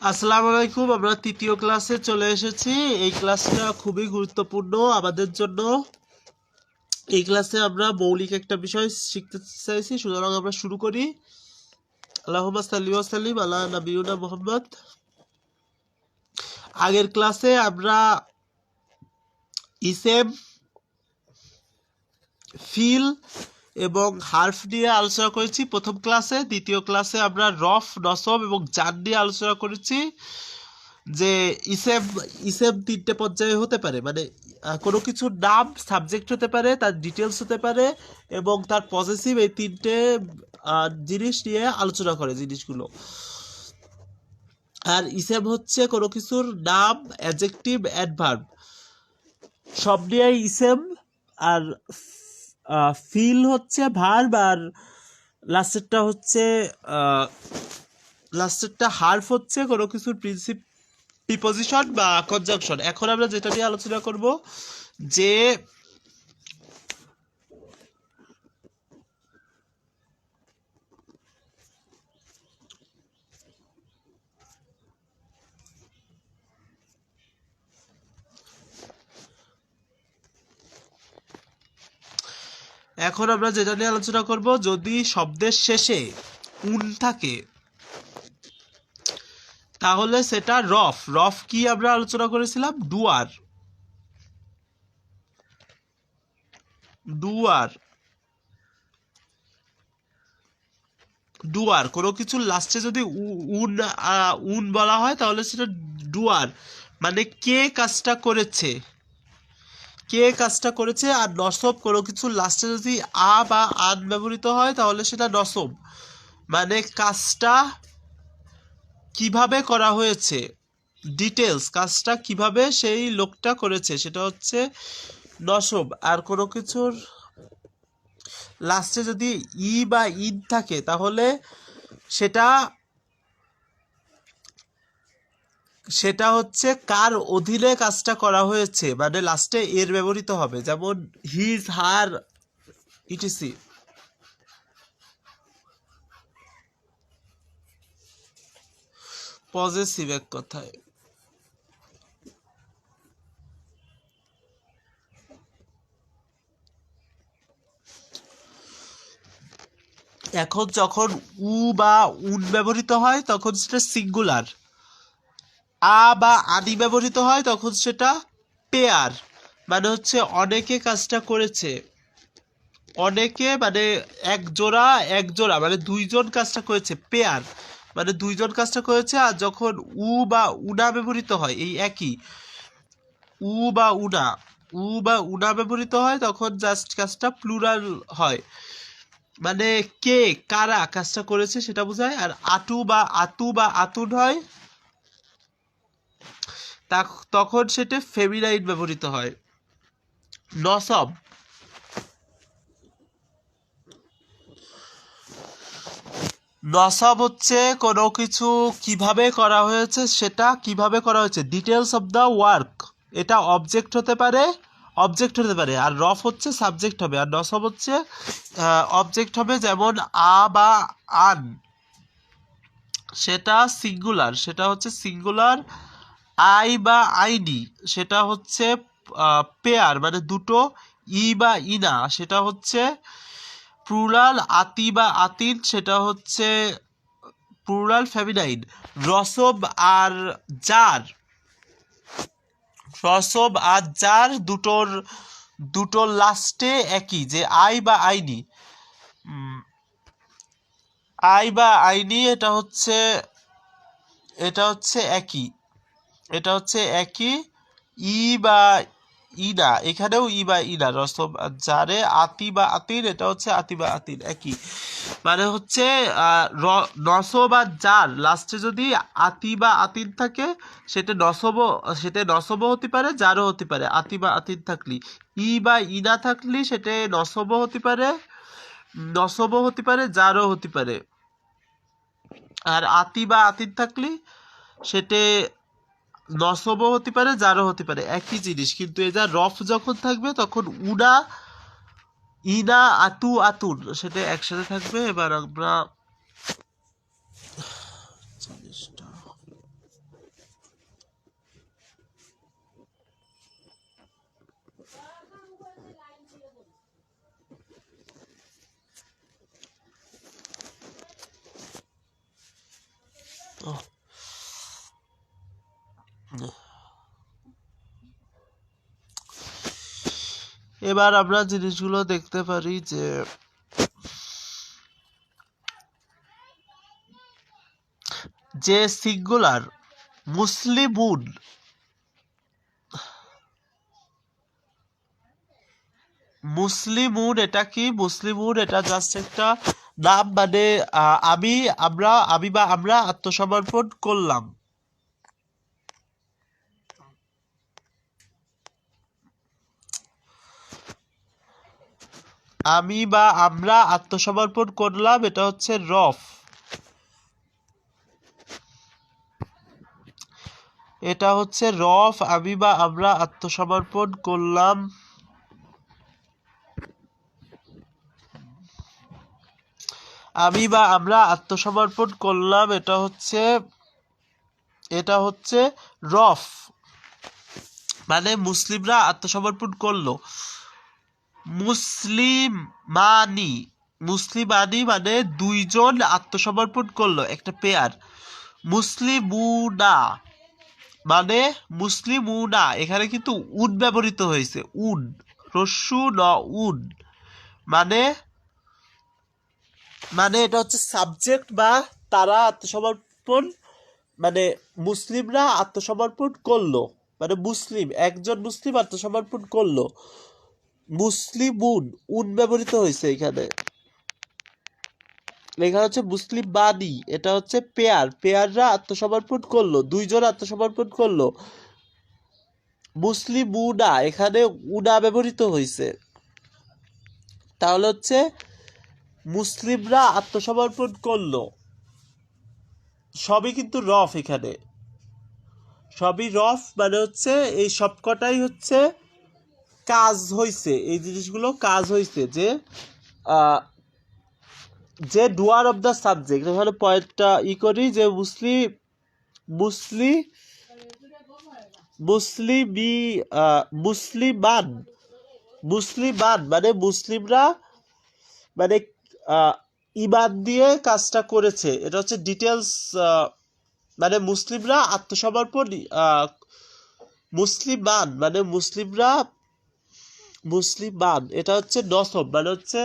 আসসালামু আলাইকুম। আমরা তৃতীয় ক্লাসে চলে এসেছি। এই ক্লাসটা খুবই গুরুত্বপূর্ণ আমাদের জন্য। এই ক্লাসে আমরা মৌলিক একটা বিষয় শিখতে চাইছি, সুতরাং আমরা শুরু করি। আল্লাহুম্মা সাল্লি ওয়া সাল্লিম আলা নাবিয়িনা মুহাম্মদ। আগের ক্লাসে আমরা ইসেম, ফিল এবং হার্ফ নিয়ে আলোচনা করেছি প্রথম ক্লাসে। দ্বিতীয় ক্লাসে আমরা রফ, নসব এবং জার নিয়ে আলোচনা করেছি। যে ইসেম ইসেম তিনটে পর্যায়ে হতে পারে, মানে কোনো কিছুর নাম সাবজেক্ট হতে পারে, তার ডিটেলস হতে পারে এবং তার পজেসিভ, এই তিনটে জিনিস নিয়ে আলোচনা করে জিনিসগুলো। আর ইসেম হচ্ছে কোনো কিছুর নাম, অ্যাডজেক্টিভ, অ্যাডভার্ব সব নিয়ে ইসেম। আর ফিল হচ্ছে ভার্ব, আর লাস্টেরটা হার্ফ হচ্ছে কোনো কিছুর প্রিপোজিশন বা কনজাংশন। এখন আমরা যেটা নিয়ে আলোচনা করব, যে যদি শব্দের শেষে উন থাকে তাহলে সেটা রফ। রফ কি আমরা আলোচনা করেছিলাম? ডুয়ার। ডুয়ার ডুয়ার কোনো কিছুর লাস্টে যদি উন উন বলা হয় তাহলে সেটা ডুয়ার, মানে কে কাজটা করেছে, কে কাজটা করেছে। আর নসব কোনো কিছুর লাস্টে যদি বা আন ব্যবহৃত হয় তাহলে সেটা নসব, মানে কাজটা কিভাবে করা হয়েছে, ডিটেলস, কাজটা কিভাবে সেই লোকটা করেছে, সেটা হচ্ছে নসব। আর কোনো কিছুর লাস্টে যদি বা ইন থাকে তাহলে সেটা সেটা হচ্ছে কার অধীনে কাজটা করা হয়েছে, মানে লাস্টে এর ব্যবহৃত হবে, যেমন হিজ, হার, ইটিসি। পজেসিভ এক কথায়। এখন যখন উ বা উন ব্যবহৃত হয় তখন সেটা সিঙ্গুলার, বা আনি ব্যবহৃত হয় তখন সেটা পেয়ার, মানে হচ্ছে অনেকে কাজটা করেছে। অনেকে মানে এক জোড়া মানে দুইজন কাজটা করেছে, পেয়ার মানে দুইজন কাজটা করেছে। আর যখন বা উনা ব্যবহৃত হয়, এই একই উ বা উনা ব্যবহৃত হয় তখন জাস্ট কাজটা প্লুরাল হয়, মানে কে কারা কাজটা করেছে সেটা বোঝায়। আর আতু বা আতুন হয় তখন সেটা ফেমিনাইন ব্যবহৃত হয়। নসব নসব হচ্ছে কোনো কিছু কিভাবে করা হয়েছে, সেটা কিভাবে করা হয়েছে, ডিটেলস অফ দ্য ওয়ার্ক। এটা অবজেক্ট হতে পারে, আর রফ হচ্ছে সাবজেক্ট হবে, আর নসব হচ্ছে অবজেক্ট হবে। যেমন বা আন, সেটা সিঙ্গুলার। আই বা আইডি সেটা হচ্ছে পেয়ার, মানে দুটো। বা ইনা সেটা হচ্ছে প্লুরাল। আতি বা আতিন সেটা হচ্ছে প্লুরাল ফেমিনাইন। রসব আর জার দুটোর লাস্টে একই, যে আই বা আইনি এটা হচ্ছে একই। ই বা ইনা, এখানেও ই বা ইনা। রসব আর জারে আতি বা আতিন, এটা হচ্ছে আতি বা আতিন, একই। মানে হচ্ছে নসব আর জার লাস্টে যদি আতি বা আতিন থাকে সেটা নসবও হতে পারে, জারও হতে পারে। আতি বা আতিন থাকলি, ই বা ইনা থাকলি সেটা নসবও হতে পারে, জারও হতে পারে। আর আতি বা আতিন থাকলি সেটা নসবও হতে পারে, জারও হতে পারে, একই জিনিস। কিন্তু এটা রফ যখন থাকবে তখন ইনা, আতু, আতুন সেটা একসাথে থাকবে। এবার আমরা এবার আমরা জিনিসগুলো দেখতে পারি যে সিঙ্গুলার মুসলিমুন, মুসলিমুন এটা কি? মুসলিমুন এটা জাস্ট একটা নাম, মানে আমি বা আমরা আত্মসমর্পণ করলাম। আমি বা আমরা আত্মসমর্পণ করলাম, এটা হচ্ছে রফ। এটা হচ্ছে রফ, আমি বা আমরা আত্মসমর্পণ করলাম। আমি বা আমরা আত্মসমর্পণ করলাম, এটা হচ্ছে রফ, মানে মুসলিমরা আত্মসমর্পণ করলো। মুসলিমানি, মুসলিমানি মানে দুইজন আত্মসমর্পণ করলো, একটা পেয়ার। মুসলিমুনা মানে মুসলিমুনা, এখানে কিন্তু উন ব্যবহৃত হয়েছে, উন, রস্যু ন উন, মানে মানে এটা হচ্ছে সাবজেক্ট, বা তারা আত্মসমর্পণ, মানে মুসলিমরা আত্মসমর্পণ করলো, মানে মুসলিম, একজন মুসলিম আত্মসমর্পণ করলো। মুসলিমুন, উন ব্যবহৃত হয়েছে এখানে। লেখা হচ্ছে মুসলিম বানি, এটা হচ্ছে পেয়ার, পেয়াররা আত্মসমর্পণ করলো, দুইজন আত্মসমর্পণ করলো। মুসলিমুনা, এখানে উনা ব্যবহৃত হয়েছে, তাহলে হচ্ছে মুসলিমরা আত্মসমর্পণ করলো। সবই কিন্তু রফ, এখানে সবই রফ, মানে হচ্ছে এই সবকটাই হচ্ছে কাজ হয়েছে, এই জিনিসগুলো কাজ হয়েছে, যে ডুয়ার অফ দ্য সাবজেক্ট। এখানে পয়েন্টটা করি যে মুসলিমান, মুসলিমান মানে মুসলিমরা, মানে ইমান দিয়ে কাজটা করেছে, এটা হচ্ছে ডিটেলস। মানে মুসলিমরা আত্মসমর্পণ, মুসলিমান মানে মুসলিমান, এটা হচ্ছে নসব, মানে হচ্ছে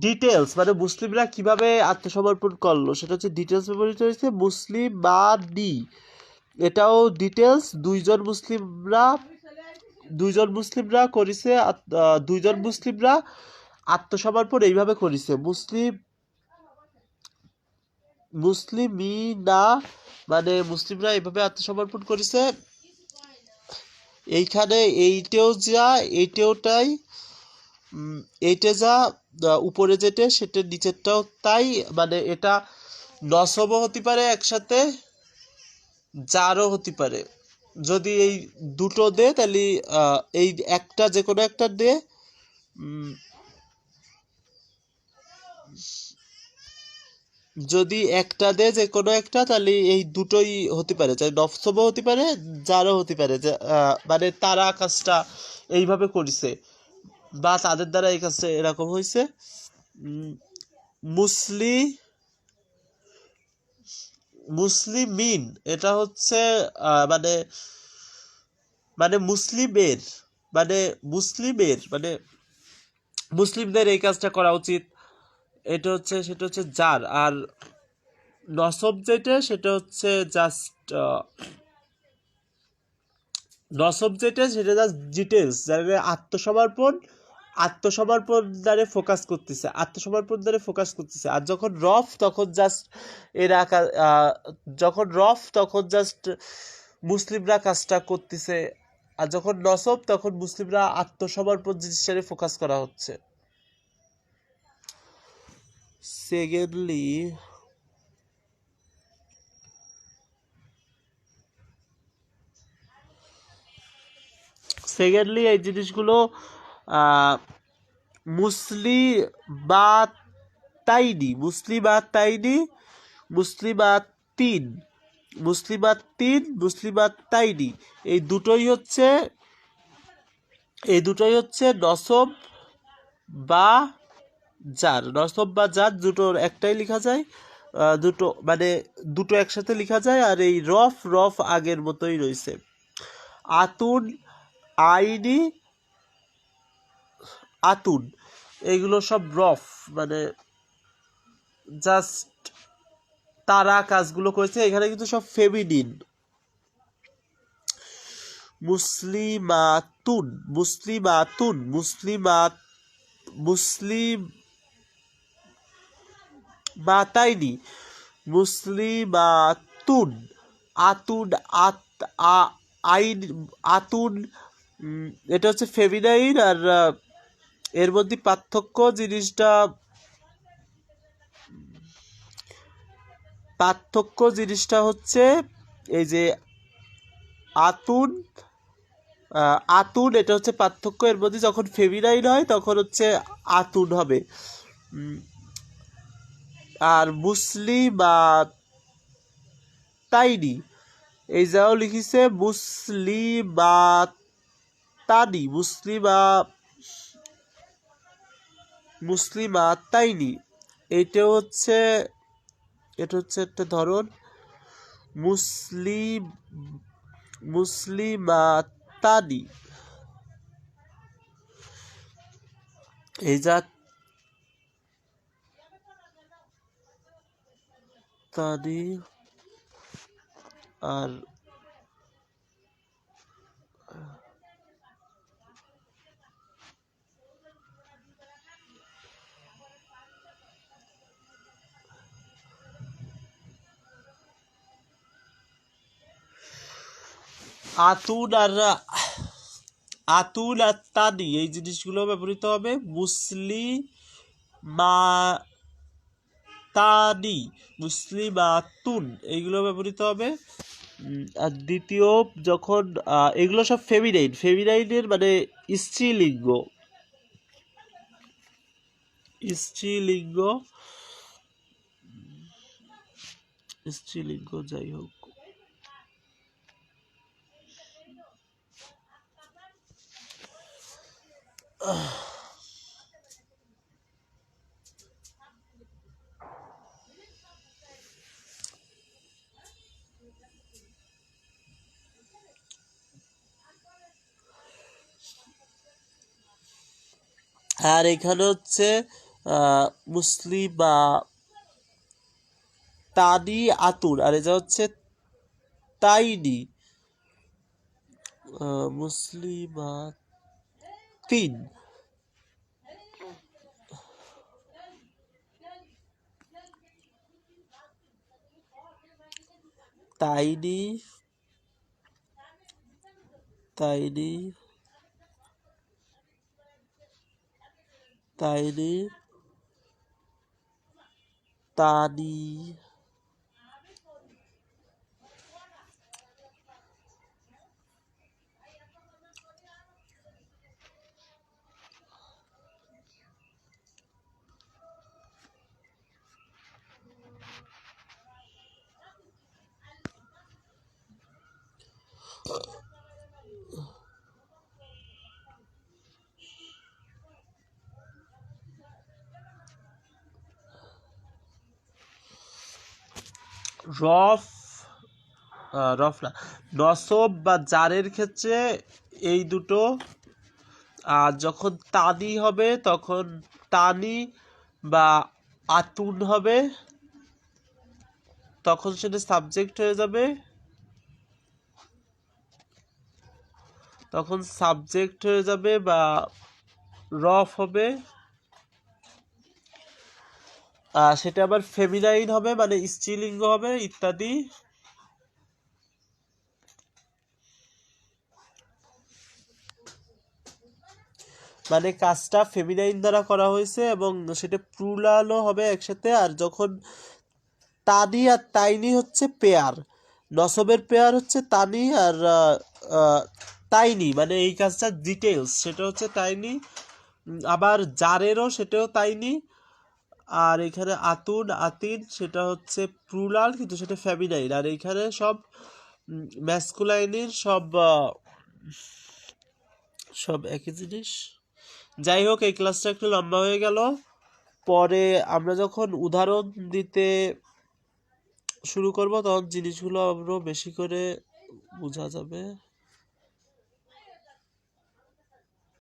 ডিটেলস, মানে মুসলিমরা কিভাবে আত্মসমর্পণ করলো সেটা হচ্ছে ডিটেলস ব্যবহৃত হয়েছে। মুসলিমানি, এটাও ডিটেলস, দুইজন মুসলিমরা করেছে, দুইজন মুসলিমরা আত্মসমর্পণ এইভাবে করেছে। মুসলিমিনা মানে মুসলিমরা এইভাবে আত্মসমর্পণ করেছে। এইখানে এইটাই এইটা যা উপরে যেটা সেটা নিচেরটাও তাই, মানে এটা নসবও হতে পারে একসাথে, জারও হতে পারে। যদি এই দুটো দে তাহলে এই একটা যে কোনো একটা দে, যদি একটা দে যে কোনো একটা, তাহলে এই দুটোই হতে পারে, চাই নফসবও হতে পারে, জারও হতে পারে, মানে তারা কাজটা এইভাবে করেছে, বা তাদের দ্বারা এই কাজটা এরকম হয়েছে। মুসলিমিন, এটা হচ্ছে মানে মানে মুসলিমের মানে মুসলিমদের এই কাজটা করা উচিত, সেটা হচ্ছে যার। আর নসব যেটা সেটা হচ্ছে জাস্ট ডিটেলস, যারা আত্মসমর্পণ দ্বারে ফোকাস করতেছে। আর যখন রফ তখন জাস্ট মুসলিমরা কাজটা করতেছে, আর যখন নসব তখন মুসলিমরা আত্মসমর্পণ জিনিসটারে ফোকাস করা হচ্ছে। সেকেন্ডলি এই জিনিসগুলো মুসলিমাতাইনি, মুসলিমাতাইনি, এই দুটোই হচ্ছে নসব বা জার, দুটোর একটাই লেখা যায়। দুটো মানে দুটো একসাথে লেখা যায়, আর এই রফ রফ আগের মতোই রয়েছে। আতুন, আইনি, আতুন, এগুলো সব রফ, মানে জাস্ট তারা কাজগুলো করেছে, এখানে কিন্তু সব ফেমিনিন। মুসলিমাতুন, মুসলিমাতুন, মুসলিম মাতাইনি, মুসলিমাতুন, আতুন, আইন, আতুন, এটা হচ্ছে ফেমিনাইন। আর এর মধ্যে পার্থক্য জিনিসটা হচ্ছে এই যে আতুন, আতুন, এটা হচ্ছে পার্থক্য। এর মধ্যে যখন ফেমিনাইন হয় তখন হচ্ছে আতুন হবে। আর মুসলিমাতাইনি, এই যাও লিখিছে মুসলিমাতানি, মুসলিমাতাইনি, এটা হচ্ছে একটা ধরন। মুসলিমাতানি, এই যা তানি। আর আতুন আর তানি, এই জিনিসগুলো ব্যবহৃত হবে। মুসলিমাতুন, এইগুলো ব্যবহৃত হবে। আর দ্বিতীয় যখন এগুলো সব ফেমিনাইনের মানে স্ত্রীলিঙ্গ, স্ত্রীলিঙ্গ যাই হোক। আর এখানে হচ্ছে মুসলিমা তানি আতুর, আর এটা হচ্ছে তাইনি মুসলিমাতিন। তাইনি, তাইনি, তাইনি, তানি, রফ, রফ না, নসব বা জারের ক্ষেত্রে এই দুটো। আর যখন তানি হবে তখন তানি বা আতুন হবে, তখন সেটা সাবজেক্ট হয়ে যাবে, বা রফ হবে। সেটা আবার ফেমিনাইন হবে, মানে স্ত্রীলিঙ্গ হবে, ইত্যাদি। মানে কাজটা ফেমিনাইন দ্বারা করা হয়েছে এবং সেটা প্লুরালও হবে একসাথে। আর যখন তানি আর তাইনি হচ্ছে পেয়ার, নসবের পেয়ার হচ্ছে তানি আর তাইনি, মানে এই কাজটার ডিটেলস সেটা হচ্ছে তাইনি। আবার জারেরও সেটাও তাইনি। আর এখানে আতুন, আতিন, সেটা হচ্ছে প্লুরাল কিন্তু সেটা ফেমিনাইন। আর এইখানে সব ম্যাসকুলাইনের সব একই জিনিস। যাই হোক, এই ক্লাসটা একটু লম্বা হয়ে গেল। পরে আমরা যখন উদাহরণ দিতে শুরু করব তখন জিনিসগুলো আরো বেশি করে বোঝা যাবে।